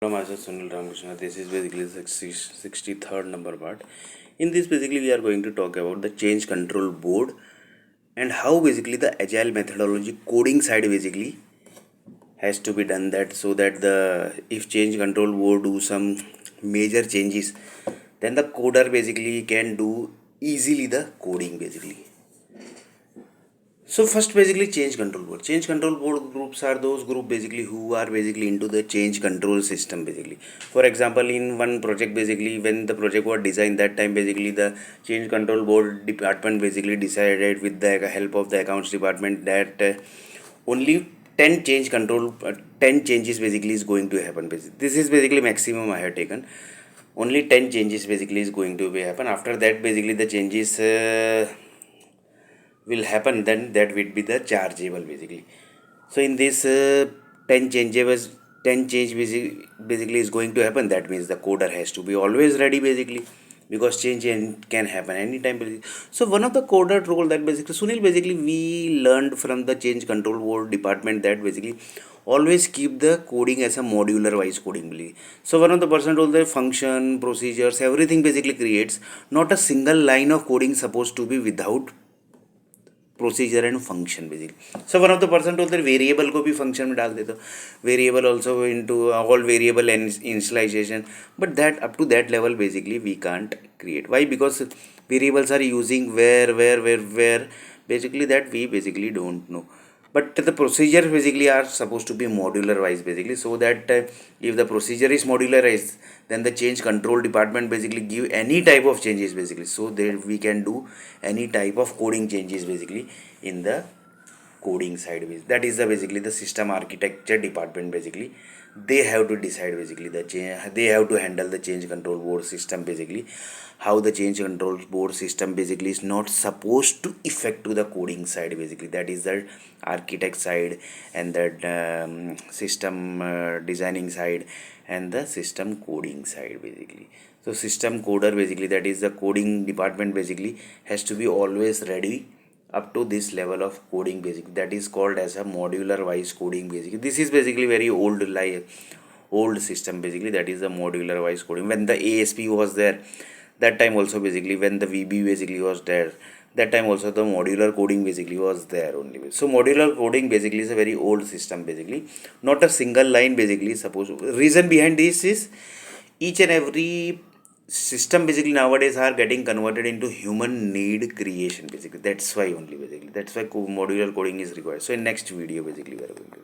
Myself Sunil Ramakrishna. This is basically the 63rd number part. In this basically we are going to talk about the change control board and how basically the agile methodology coding side basically has to be done, that so that the if change control board do some major changes, then the coder basically can do easily the coding basically. So first basically change control board. Change control board groups are those group basically who are basically into the change control system basically. For example, in one project basically when the project was designed, that time basically the change control board department basically decided with the help of the accounts department that only 10 change control 10 changes basically is going to happen basically. This is basically maximum I have taken. Only 10 changes basically is going to be happen. After that basically the changes will happen, then that will be the chargeable basically. So in this 10 changes 10 change basically is going to happen. That means the coder has to be always ready basically, because change can happen anytime basically. So one of the coder role that basically Sunil basically we learned from the change control board department, that basically always keep the coding as a modular wise coding basically. So one of the person told the function procedures everything basically creates, not a single line of coding supposed to be without procedure and function basically. So one of the person toll variable को भी function में डाल देता, variable also into all variable and initialization, but that up to that level basically we can't create. Why? Because variables are using where basically that we basically don't know. But the procedures basically are supposed to be modular wise basically, so that if the procedure is modularized, then the change control department basically give any type of changes basically, so that we can do any type of coding changes basically in the coding side. That is the basically the system architecture department basically. They have to decide basically the change, they have to handle the change control board system basically, how the change control board system basically is not supposed to affect to the coding side basically. That is the architect side and the system designing side and the system coding side basically. So system coder basically, that is the coding department basically, has to be always ready up to this level of coding basically. That is called as a modular wise coding basically. This is basically very old system basically, that is the modular wise coding. When the ASP was there, that time also basically when the VB basically was there, that time also the modular coding basically was there only. So modular coding basically is a very old system basically, not a single line basically. Suppose reason behind this is each and every system basically nowadays are getting converted into human need creation basically. That's why only basically, that's why modular coding is required. So in next video basically we are going to